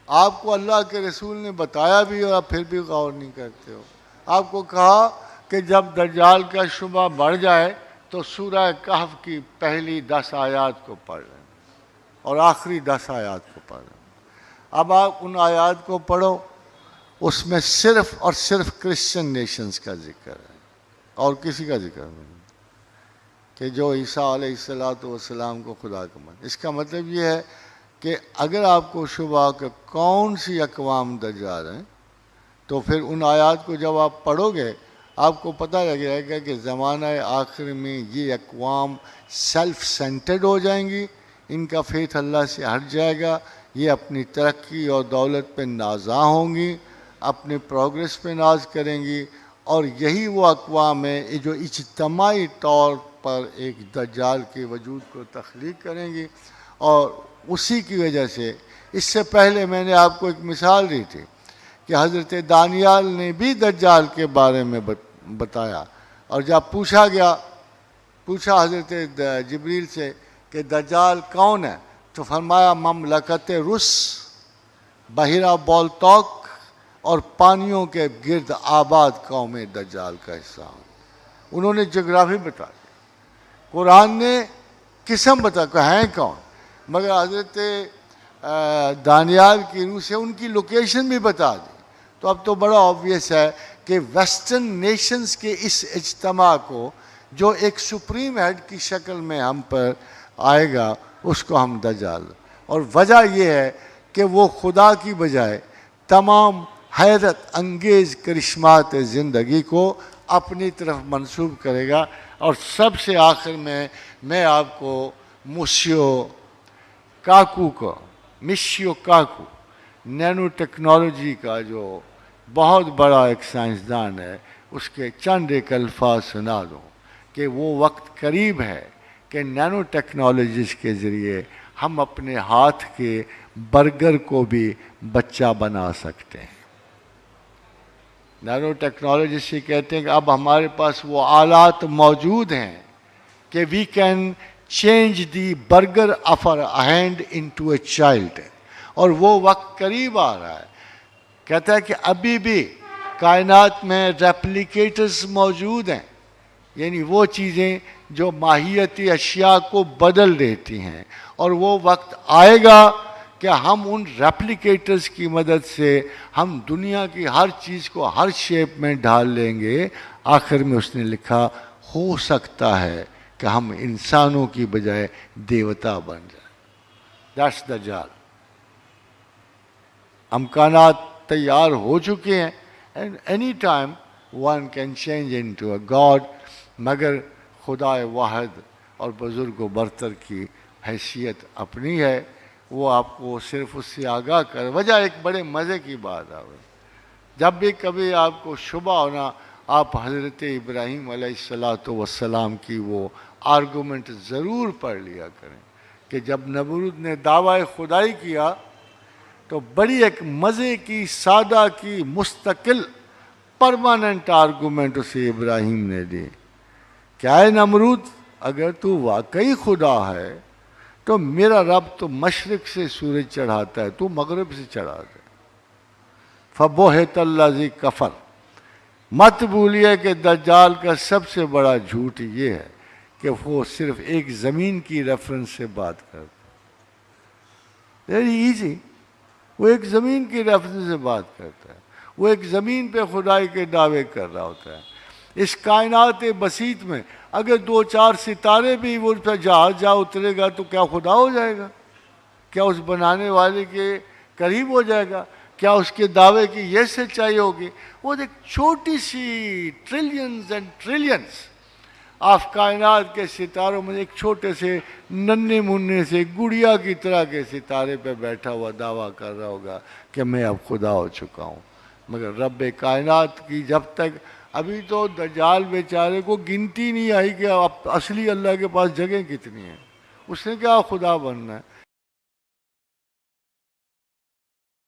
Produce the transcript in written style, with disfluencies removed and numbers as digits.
آپ کو اللہ کے رسول نے بتایا بھی اور آپ پھر بھی غور نہیں کرتے ہو۔ آپ کو کہا کہ جب دجال کا شبہ بڑھ جائے تو سورہ کہف کی پہلی 10 آیات کو پڑھ لیں اور آخری 10 آیات کو پڑھ لیں۔ اب آپ ان آیات کو پڑھو، اس میں صرف اور صرف کرسچن نیشنز کا ذکر ہے اور کسی کا ذکر نہیں کہ جو عیسیٰ علیہ السلام کو خدا کا مان۔ اس کا مطلب یہ ہے کہ اگر آپ کو شبہ کہ کون سی اقوام دجال ہیں تو پھر ان آیات کو جب آپ پڑھو گے آپ کو پتہ لگ جائے گا کہ زمانہ آخر میں یہ اقوام سیلف سینٹرڈ ہو جائیں گی، ان کا فیتھ اللہ سے ہٹ جائے گا، یہ اپنی ترقی اور دولت پہ نازاں ہوں گی، اپنے پروگریس پہ ناز کریں گی، اور یہی وہ اقوام ہیں جو اجتماعی طور پر ایک دجال کے وجود کو تخلیق کریں گی۔ اور اسی کی وجہ سے اس سے پہلے میں نے آپ کو ایک مثال دی تھی کہ حضرت دانیال نے بھی دجال کے بارے میں بتایا، اور جب پوچھا حضرت جبریل سے کہ دجال کون ہے تو فرمایا مملکت رس، بحیرہ بالتوک اور پانیوں کے گرد آباد قوم دجال کا حصہ ہوں۔ انہوں نے جغرافی بتا دی، قرآن نے قسم بتا کہ ہیں کون، مگر حضرت دانیال کی روح سے ان کی لوکیشن بھی بتا دی۔ تو اب تو بڑا آبویس ہے کہ ویسٹرن نیشنز کے اس اجتماع کو جو ایک سپریم ہیڈ کی شکل میں ہم پر آئے گا اس کو ہم دجال، اور وجہ یہ ہے کہ وہ خدا کی بجائے تمام حیرت انگیز کرشمات زندگی کو اپنی طرف منسوب کرے گا۔ اور سب سے آخر میں آپ کو مشیو کاکو نینو ٹیکنالوجی کا جو بہت بڑا ایک سائنسدان ہے اس کے چند ایک الفاظ سنا دوں کہ وہ وقت قریب ہے کہ نینو ٹیکنالوجیز کے ذریعے ہم اپنے ہاتھ کے برگر کو بھی بچہ بنا سکتے ہیں۔ نینو ٹیکنالوجی سے کہتے ہیں کہ اب ہمارے پاس وہ آلات موجود ہیں کہ we can change the burger of our hand into a child, اور وہ وقت قریب آ رہا ہے۔ کہتا ہے کہ ابھی بھی کائنات میں ریپلیکیٹرز موجود ہیں، یعنی وہ چیزیں جو ماہیتی اشیاء کو بدل دیتی ہیں، اور وہ وقت آئے گا کہ ہم ان ریپلیکیٹرز کی مدد سے ہم دنیا کی ہر چیز کو ہر شیپ میں ڈھال لیں گے۔ آخر میں اس نے لکھا ہو سکتا ہے کہ ہم انسانوں کی بجائے دیوتا بن جائیں۔ دیٹس دجال۔ امکانات تیار ہو چکے ہیں، and any time one can change into a God, مگر خدا واحد اور بزرگ و برتر کی حیثیت اپنی ہے، وہ آپ کو صرف اس سے آگاہ کر۔ وجہ ایک بڑے مزے کی بات ہے، جب بھی کبھی آپ کو شبہ ہونا آپ حضرت ابراہیم علیہ السلام کی وہ آرگومنٹ ضرور پڑھ لیا کریں کہ جب نمرود نے دعویٰ خدائی کیا تو بڑی ایک مزے کی سادہ کی مستقل پرماننٹ آرگومنٹ اسے ابراہیم نے دی۔ کیا ہے نمرود، اگر تو واقعی خدا ہے تو میرا رب تو مشرق سے سورج چڑھاتا ہے، تو مغرب سے چڑھاتا ہے۔ فَبُہِتَ الَّذِي کفر۔ مت بھولیے کہ دجال کا سب سے بڑا جھوٹ یہ ہے کہ وہ صرف ایک زمین کی ریفرنس سے بات کرتا ہے۔ ویری ایزی، وہ ایک زمین کی ریفرنس سے بات کرتا ہے، وہ ایک زمین پہ خدائی کے دعوے کر رہا ہوتا ہے۔ اس کائنات بسیط میں اگر 2-4 ستارے بھی وہ پہ جہاز جا اترے گا تو کیا خدا ہو جائے گا؟ کیا اس بنانے والے کے قریب ہو جائے گا؟ کیا اس کے دعوے کی یہ سچائی ہوگی؟ وہ ایک چھوٹی سی ٹریلینز اینڈ ٹریلینز آف کائنات کے ستاروں میں ایک چھوٹے سے ننھے منھے سے گڑیا کی طرح کے ستارے پہ بیٹھا ہوا دعویٰ کر رہا ہوگا کہ میں اب خدا ہو چکا ہوں۔ مگر رب کائنات کی جب تک ابھی تو دجال بیچارے کو گنتی نہیں آئی کہ اصلی اللہ کے پاس جگہ کتنی ہے، اس نے کیا خدا بننا ہے۔